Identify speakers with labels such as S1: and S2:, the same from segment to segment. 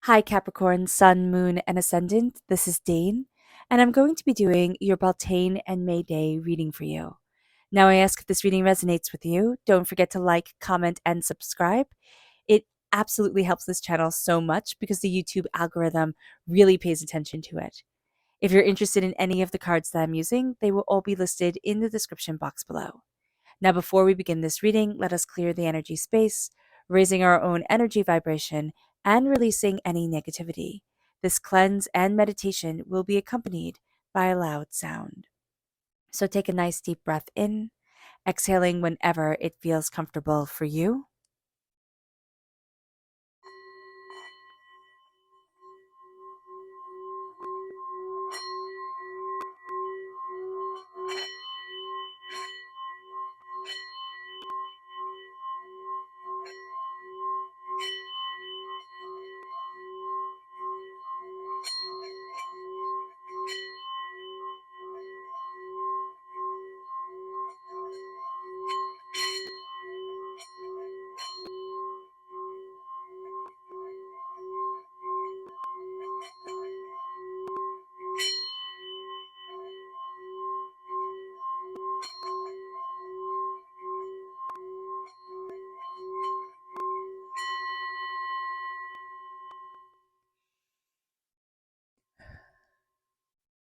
S1: Hi, Capricorn, Sun, Moon, and Ascendant. This is Dane, and I'm going to be doing your Beltane and May Day reading for you. Now, I ask if this reading resonates with you. Don't forget to like, comment, and subscribe. It absolutely helps this channel so much because the YouTube algorithm really pays attention to it. If you're interested in any of the cards that I'm using, they will all be listed in the description box below. Now, before we begin this reading, let us clear the energy space, raising our own energy vibration and releasing any negativity. This cleanse and meditation will be accompanied by a loud sound. So take a nice deep breath in, exhaling whenever it feels comfortable for you.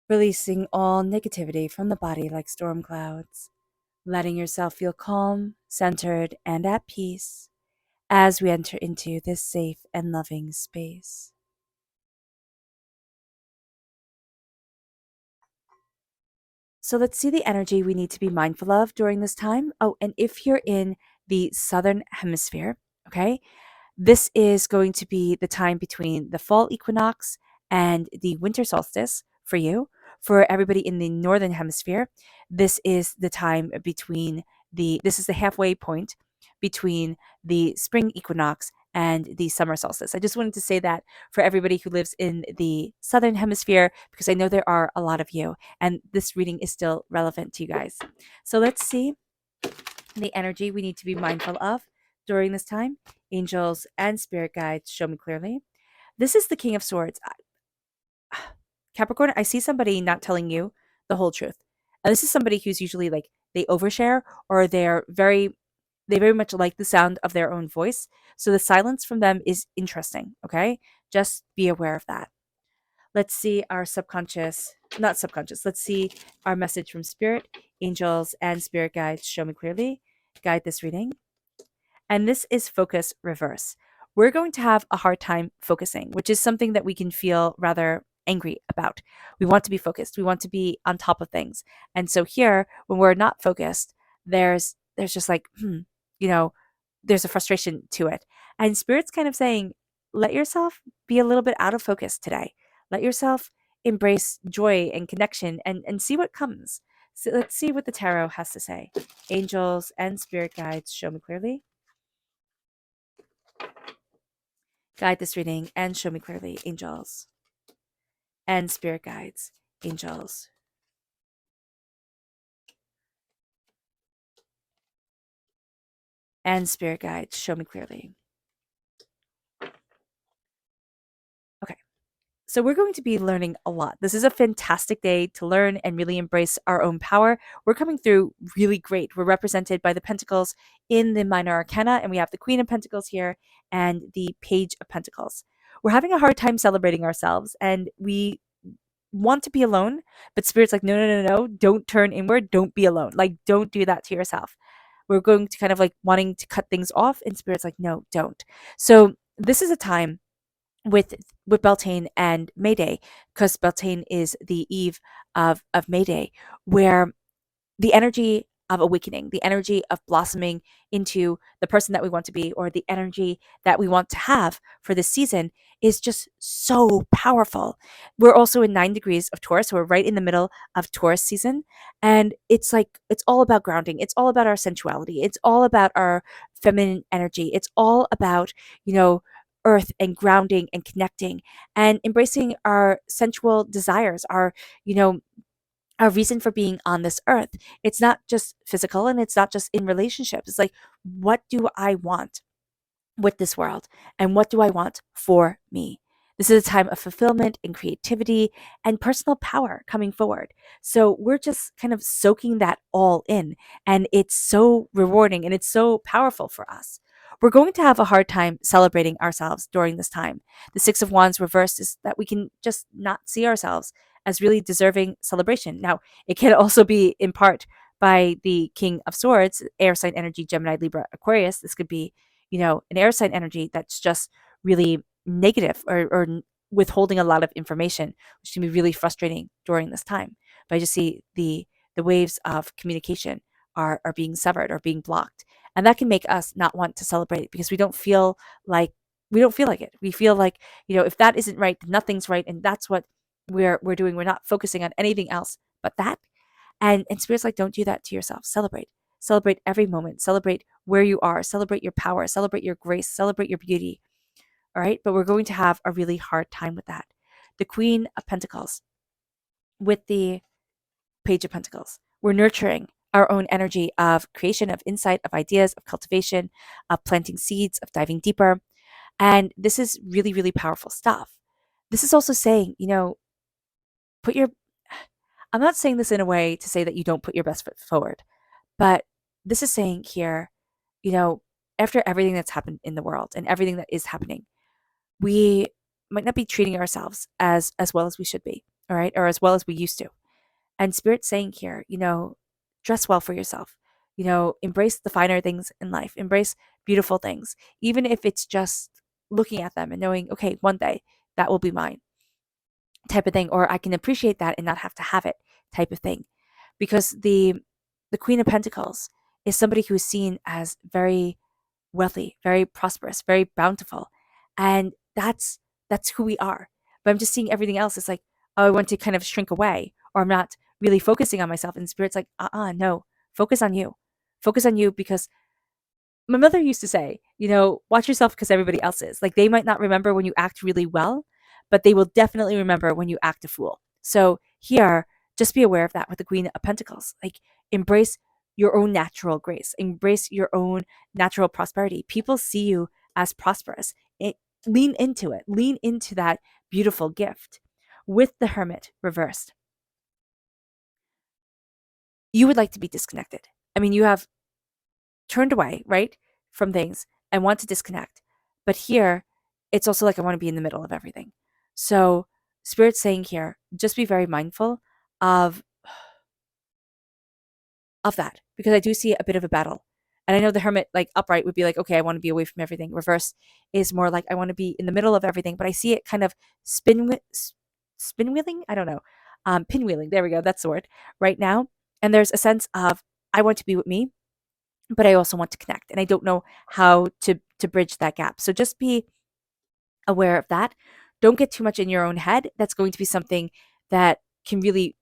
S1: Releasing all negativity from the body like storm clouds, letting yourself feel calm, centered, and at peace as we enter into this safe and loving space. So let's see the energy we need to be mindful of during this time. Oh, and if you're in the southern hemisphere, okay, this is going to be the time between the fall equinox and the winter solstice for you. For everybody in the northern hemisphere, this is the time between this is the halfway point between the spring equinox and the summer solstice. I just wanted to say that for everybody who lives in the southern hemisphere, because I know there are a lot of you, and this reading is still relevant to you guys. So let's see the energy we need to be mindful of during this time. Angels and spirit guides show me clearly. This is the King of Swords. Capricorn, I see somebody not telling you the whole truth. And this is somebody who's usually like they overshare or they very much like the sound of their own voice. So the silence from them is interesting, okay? Just be aware of that. Let's see our not subconscious. Let's see our message from spirit, angels, and spirit guides show me clearly. Guide this reading. And this is focus reverse. We're going to have a hard time focusing, which is something that we can feel rather angry about. We want to be focused. We want to be on top of things. And so here, when we're not focused, there's just like, you know, there's a frustration to it. And spirit's kind of saying, let yourself be a little bit out of focus today. Let yourself embrace joy and connection and see what comes. So let's see what the tarot has to say. Angels and spirit guides show me clearly. Guide this reading and show me clearly, angels and spirit guides, angels and spirit guides, show me clearly. Okay, so we're going to be learning a lot. This is a fantastic day to learn and really embrace our own power. We're coming through really great. We're represented by the Pentacles in the Minor Arcana, and we have the Queen of Pentacles here and the Page of Pentacles. We're having a hard time celebrating ourselves, and we want to be alone, but spirit's like, no, no, no, no, don't turn inward, don't be alone. Like, don't do that to yourself. We're going to kind of like wanting to cut things off, and spirit's like, no, don't. So this is a time with Beltane and Mayday, because Beltane is the eve of Mayday, where the energy of awakening, the energy of blossoming into the person that we want to be, or the energy that we want to have for this season is just so powerful. We're also in 9 degrees of Taurus, so we're right in the middle of Taurus season. And it's like, it's all about grounding. It's all about our sensuality. It's all about our feminine energy. It's all about, earth and grounding and connecting and embracing our sensual desires, you know, our reason for being on this earth. It's not just physical and it's not just in relationships. It's like, what do I want with this world? And what do I want for me? This is a time of fulfillment and creativity and personal power coming forward. So we're just kind of soaking that all in. And it's so rewarding and it's so powerful for us. We're going to have a hard time celebrating ourselves during this time. The Six of Wands reversed is that we can just not see ourselves as really deserving celebration. Now, it can also be in part by the King of Swords, air sign energy, Gemini, Libra, Aquarius. This could be, an air sign energy that's just really negative or withholding a lot of information, which can be really frustrating during this time. But I just see the waves of communication are being severed or being blocked. And that can make us not want to celebrate because like we don't feel like it. We feel like, if that isn't right, nothing's right. And that's what we're doing. We're not focusing on anything else but that. And spirit's like, don't do that to yourself. Celebrate. Celebrate every moment. Celebrate where you are. Celebrate your power. Celebrate your grace. Celebrate your beauty. All right. But we're going to have a really hard time with that. The Queen of Pentacles with the Page of Pentacles. We're nurturing our own energy of creation, of insight, of ideas, of cultivation, of planting seeds, of diving deeper. And this is really, really powerful stuff. This is also saying, put your, I'm not saying this in a way to say that you don't put your best foot forward, but this is saying here, you know, after everything that's happened in the world and everything that is happening, we might not be treating ourselves as well as we should be, all right, or as well as we used to. And Spirit's saying here, dress well for yourself. Embrace the finer things in life. Embrace beautiful things, even if it's just looking at them and knowing, okay, one day that will be mine, type of thing, or I can appreciate that and not have to have it, type of thing. Because the Queen of Pentacles is somebody who is seen as very wealthy, very prosperous, very bountiful, and that's who we are. But I'm just seeing everything else. It's like, oh, I want to kind of shrink away, or I'm not really focusing on myself. And Spirit's like, no, focus on you, because my mother used to say, watch yourself because everybody else is. Like, they might not remember when you act really well, but they will definitely remember when you act a fool. So here, just be aware of that with the Queen of Pentacles. Like, embrace your own natural grace, embrace your own natural prosperity. People see you as prosperous. Lean into it, lean into that beautiful gift. With the Hermit reversed, you would like to be disconnected. I mean, you have turned away, right, from things and want to disconnect. But here, it's also like I want to be in the middle of everything. So, Spirit's saying here, just be very mindful of that, because I do see a bit of a battle. And I know the Hermit, like upright, would be like, okay, I want to be away from everything. Reverse is more like I want to be in the middle of everything, but I see it kind of spin wheeling. I don't know, pinwheeling. There we go. That's the word right now. And there's a sense of I want to be with me, but I also want to connect, and I don't know how to bridge that gap. So just be aware of that. Don't get too much in your own head. That's going to be something that can really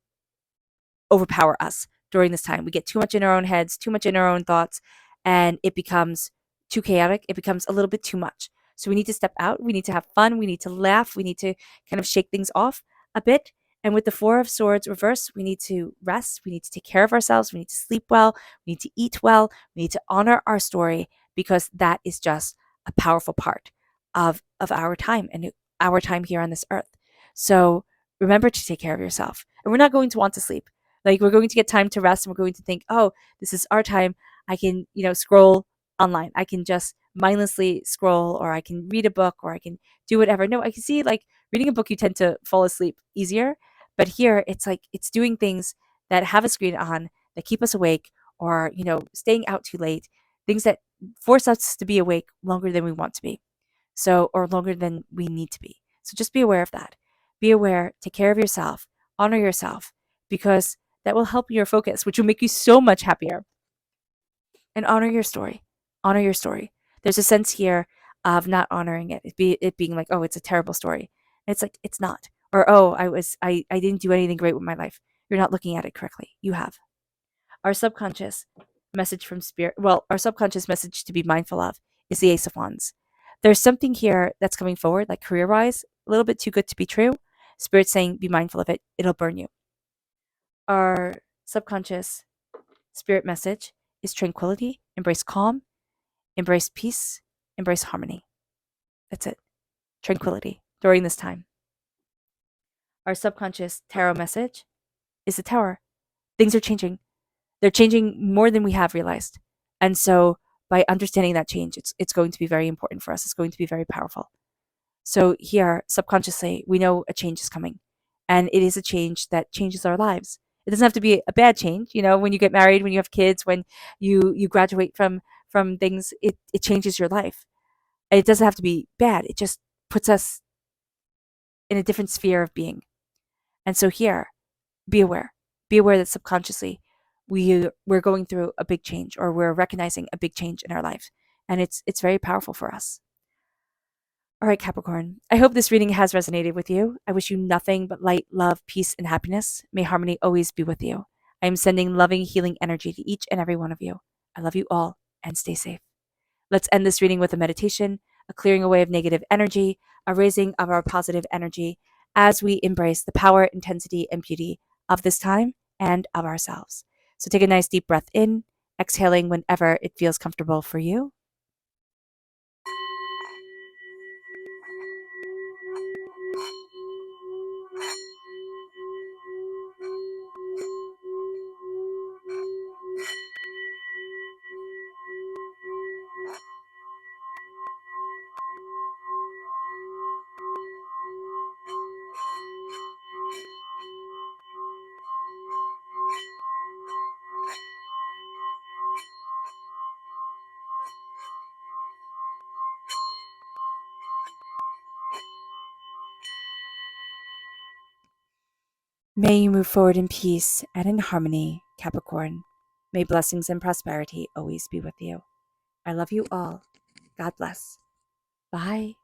S1: overpower us during this time. We get too much in our own heads, too much in our own thoughts, and it becomes too chaotic. It becomes a little bit too much. So we need to step out. We need to have fun. We need to laugh. We need to kind of shake things off a bit. And with the Four of Swords reverse, we need to rest. We need to take care of ourselves. We need to sleep well. We need to eat well. We need to honor our story, because that is just a powerful part of our time and our time here on this earth. So remember to take care of yourself. And we're not going to want to sleep. Like, we're going to get time to rest, and we're going to think, oh, this is our time. I can, scroll online. I can just mindlessly scroll, or I can read a book, or I can do whatever. No, I can see, like, reading a book, you tend to fall asleep easier. But here, it's like it's doing things that have a screen on, that keep us awake, or, staying out too late, things that force us to be awake longer than we want to be. So, or longer than we need to be. So just be aware of that. Be aware, take care of yourself, honor yourself, because that will help your focus, which will make you so much happier. And honor your story. Honor your story. There's a sense here of not honoring it. It being like, oh, it's a terrible story. And it's like, it's not. Or, oh, I didn't do anything great with my life. You're not looking at it correctly. You have. Our subconscious message from Spirit, our subconscious message to be mindful of is the Ace of Wands. There's something here that's coming forward, like career-wise, a little bit too good to be true. Spirit's saying, be mindful of it. It'll burn you. Our subconscious spirit message is tranquility, embrace calm, embrace peace, embrace harmony. That's it. Tranquility. during this time. Our subconscious tarot message is the Tower. Things are changing. They're changing more than we have realized. And so by understanding that change, it's going to be very important for us. It's going to be very powerful. So here, subconsciously, we know a change is coming. And it is a change that changes our lives. It doesn't have to be a bad change. When you get married, when you have kids, when you graduate from things, it changes your life. And it doesn't have to be bad. It just puts us in a different sphere of being. And so here, be aware. Be aware that subconsciously we're going through a big change, or we're recognizing a big change in our life. And it's very powerful for us. All right, Capricorn, I hope this reading has resonated with you. I wish you nothing but light, love, peace, and happiness. May harmony always be with you. I am sending loving, healing energy to each and every one of you. I love you all, and stay safe. Let's end this reading with a meditation, a clearing away of negative energy, a raising of our positive energy as we embrace the power, intensity, and beauty of this time and of ourselves. So take a nice deep breath in, exhaling whenever it feels comfortable for you. May you move forward in peace and in harmony, Capricorn. May blessings and prosperity always be with you. I love you all. God bless. Bye.